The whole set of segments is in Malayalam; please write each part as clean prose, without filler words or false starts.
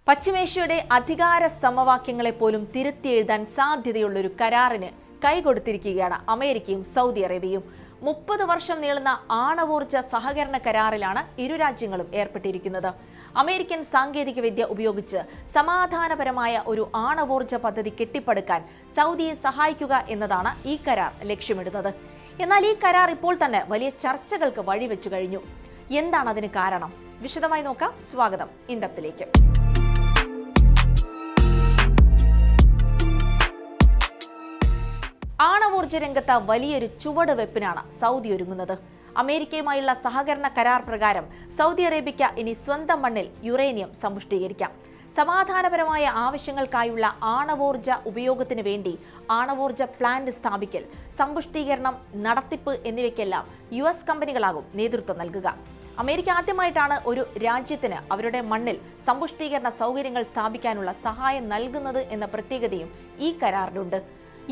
പശ്ചിമേഷ്യയുടെ അധികാര സമവാക്യങ്ങളെ പോലും തിരുത്തിയെഴുതാൻ സാധ്യതയുള്ളൊരു കരാറിന് കൈകൊടുത്തിരിക്കുകയാണ് അമേരിക്കയും സൗദി അറേബ്യയും. 30 വർഷം നീളുന്ന ആണവോർജ സഹകരണ കരാറിലാണ് ഇരു രാജ്യങ്ങളും ഏർപ്പെട്ടിരിക്കുന്നത്. അമേരിക്കൻ സാങ്കേതികവിദ്യ ഉപയോഗിച്ച് സമാധാനപരമായ ഒരു ആണവോർജ പദ്ധതി കെട്ടിപ്പടുക്കാൻ സൗദിയെ സഹായിക്കുക എന്നതാണ് ഈ കരാർ ലക്ഷ്യമിടുന്നത്. എന്നാൽ ഈ കരാർ ഇപ്പോൾ തന്നെ വലിയ ചർച്ചകൾക്ക് വഴിവെച്ചു കഴിഞ്ഞു. എന്താണ് അതിന് കാരണം? വിശദമായി നോക്കാം. സ്വാഗതം ഇൻഡെപ്തിലേക്ക്. ആണവോർജ രംഗത്ത് വലിയൊരു ചുവടുവെപ്പിനാണ് സൗദി ഒരുങ്ങുന്നത്. അമേരിക്കയുമായുള്ള സഹകരണ കരാർ പ്രകാരം സൗദി അറേബ്യയ്ക്ക് ഇനി സ്വന്തം മണ്ണിൽ യുറേനിയം സമ്പുഷ്ടീകരിക്കാം. സമാധാനപരമായ ആവശ്യങ്ങൾക്കായുള്ള ആണവോർജ ഉപയോഗത്തിന് വേണ്ടി ആണവോർജ പ്ലാന്റ് സ്ഥാപിക്കൽ, സമ്പുഷ്ടീകരണം, നടത്തിപ്പ് എന്നിവയ്ക്കെല്ലാം US കമ്പനികളാകും നേതൃത്വം നൽകുക. അമേരിക്ക ആദ്യമായിട്ടാണ് ഒരു രാജ്യത്തിന് അവരുടെ മണ്ണിൽ സമ്പുഷ്ടീകരണ സൗകര്യങ്ങൾ സ്ഥാപിക്കാനുള്ള സഹായം നൽകുന്നത് എന്ന പ്രത്യേകതയും ഈ കരാറിലുണ്ട്.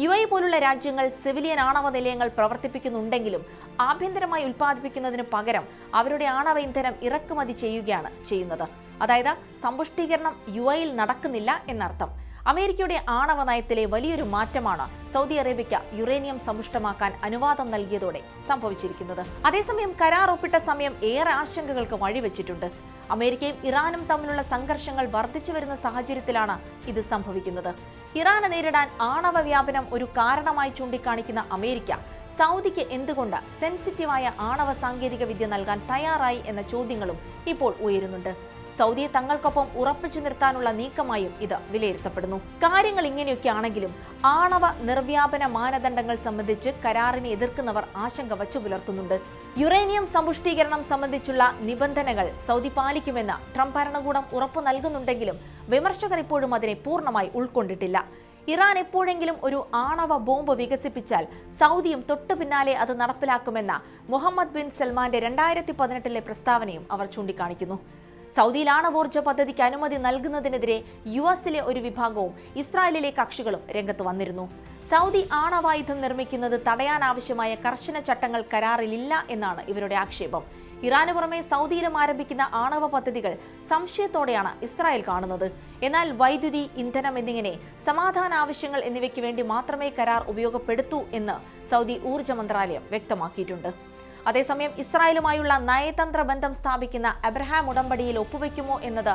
UAE പോലുള്ള രാജ്യങ്ങൾ സിവിലിയൻ ആണവ നിലയങ്ങൾ പ്രവർത്തിപ്പിക്കുന്നുണ്ടെങ്കിലും ആഭ്യന്തരമായി ഉൽപ്പാദിപ്പിക്കുന്നതിന് പകരം അവരുടെ ആണവ ഇന്ധനം ഇറക്കുമതി ചെയ്യുന്നത്. അതായത് സമ്പുഷ്ടീകരണം UAEയിൽ നടക്കുന്നില്ല എന്നർത്ഥം. അമേരിക്കയുടെ ആണവ നയത്തിലെ വലിയൊരു മാറ്റമാണ് സൗദി അറേബ്യയ്ക്ക് യുറേനിയം സമ്പുഷ്ടമാക്കാൻ അനുവാദം നൽകിയതോടെ സംഭവിച്ചിരിക്കുന്നത്. അതേസമയം കരാർ ഒപ്പിട്ട സമയം ഏറെ ആശങ്കകൾക്ക് വഴിവെച്ചിട്ടുണ്ട്. അമേരിക്കയും ഇറാനും തമ്മിലുള്ള സംഘർഷങ്ങൾ വർദ്ധിച്ചു വരുന്ന സാഹചര്യത്തിലാണ് ഇത് സംഭവിക്കുന്നത്. ഇറാനെ നേരിടാൻ ആണവ വ്യാപനം ഒരു കാരണമായി ചൂണ്ടിക്കാണിക്കുന്ന അമേരിക്ക സൗദിക്ക് എന്തുകൊണ്ട് സെൻസിറ്റീവായ ആണവ സാങ്കേതിക വിദ്യ നൽകാൻ തയ്യാറായി എന്ന ചോദ്യങ്ങളും ഇപ്പോൾ ഉയരുന്നുണ്ട്. സൗദിയെ തങ്ങൾക്കൊപ്പം ഉറപ്പിച്ചു നിർത്താനുള്ള നീക്കമായും ഇത് വിലയിരുത്തപ്പെടുന്നു. കാര്യങ്ങൾ ഇങ്ങനെയൊക്കെ ആണെങ്കിലും ആണവ നിർവ്യാപന മാനദണ്ഡങ്ങൾ സംബന്ധിച്ച് കരാറിനെ എതിർക്കുന്നവർ ആശങ്ക വച്ചു പുലർത്തുന്നുണ്ട്. യുറേനിയം സമ്പുഷ്ടീകരണം സംബന്ധിച്ചുള്ള നിബന്ധനകൾ സൗദി പാലിക്കുമെന്ന് ട്രംപ് ഭരണകൂടം ഉറപ്പു നൽകുന്നുണ്ടെങ്കിലും വിമർശകർ ഇപ്പോഴും അതിനെ പൂർണ്ണമായി ഉൾക്കൊണ്ടിട്ടില്ല. ഇറാൻ എപ്പോഴെങ്കിലും ഒരു ആണവ ബോംബ് വികസിപ്പിച്ചാൽ സൗദിയും തൊട്ടു പിന്നാലെ അത് നടപ്പിലാക്കുമെന്ന മുഹമ്മദ് ബിൻ സൽമാന്റെ 2018 പ്രസ്താവനയും അവർ ചൂണ്ടിക്കാണിക്കുന്നു. സൗദിയിൽ ആണവോർജ പദ്ധതിക്ക് അനുമതി നൽകുന്നതിനെതിരെ US-ലെ ഒരു വിഭാഗവും ഇസ്രായേലിലെ കക്ഷികളും രംഗത്ത് വന്നിരുന്നു. സൗദി ആണവായുധം നിർമ്മിക്കുന്നത് തടയാനാവശ്യമായ കർശന ചട്ടങ്ങൾ കരാറിലില്ല എന്നാണ് ഇവരുടെ ആക്ഷേപം. ഇറാന് പുറമെ സൗദിയിലും ആരംഭിക്കുന്ന ആണവ പദ്ധതികൾ സംശയത്തോടെയാണ് ഇസ്രായേൽ കാണുന്നത്. എന്നാൽ വൈദ്യുതി, ഇന്ധനം എന്നിങ്ങനെ സമാധാന ആവശ്യങ്ങൾ എന്നിവയ്ക്ക് വേണ്ടി മാത്രമേ കരാർ ഉപയോഗപ്പെടുത്തൂ എന്ന് സൗദി ഊർജ്ജ മന്ത്രാലയം വ്യക്തമാക്കിയിട്ടുണ്ട്. അതേസമയം ഇസ്രായേലുമായുള്ള നയതന്ത്ര ബന്ധം സ്ഥാപിക്കുന്ന അബ്രഹാം ഉടമ്പടിയിൽ ഒപ്പുവെക്കുമോ എന്നത്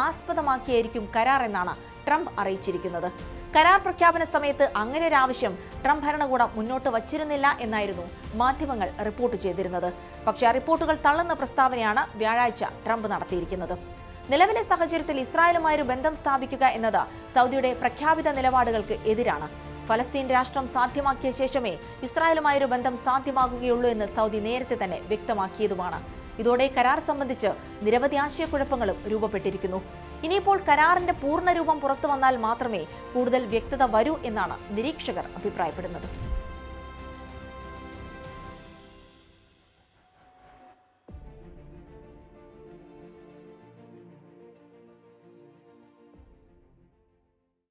ആസ്പദമാക്കിയായിരിക്കും കരാർ എന്നാണ് ട്രംപ് അറിയിച്ചിരിക്കുന്നത്. കരാർ പ്രഖ്യാപന സമയത്ത് അങ്ങനെ ഒരു ആവശ്യം ട്രംപ് ഭരണകൂടം മുന്നോട്ട് വച്ചിരുന്നില്ല എന്നായിരുന്നു മാധ്യമങ്ങൾ റിപ്പോർട്ട് ചെയ്തിരുന്നത്. പക്ഷേ ആ റിപ്പോർട്ടുകൾ തള്ളുന്ന പ്രസ്താവനയാണ് വ്യാഴാഴ്ച ട്രംപ് നടത്തിയിരിക്കുന്നത്. നിലവിലെ സാഹചര്യത്തിൽ ഇസ്രായേലുമായൊരു ബന്ധം സ്ഥാപിക്കുക എന്നത് സൗദിയുടെ പ്രഖ്യാപിത നിലപാടുകൾക്ക് എതിരാണ്. ഫലസ്തീൻ രാഷ്ട്രം സാധ്യമാക്കിയ ശേഷമേ ഇസ്രായേലുമായൊരു ബന്ധം സാധ്യമാകുകയുള്ളൂ എന്ന് സൗദി നേരത്തെ തന്നെ വ്യക്തമാക്കിയതുമാണ്. ഇതോടെ കരാർ സംബന്ധിച്ച് നിരവധി ആശയക്കുഴപ്പങ്ങളും രൂപപ്പെട്ടിരിക്കുന്നു. ഇനിയിപ്പോൾ കരാറിന്റെ പൂർണ്ണരൂപം പുറത്തു വന്നാൽ മാത്രമേ കൂടുതൽ വ്യക്തത വരൂ എന്നാണ് നിരീക്ഷകർ അഭിപ്രായപ്പെടുന്നത്.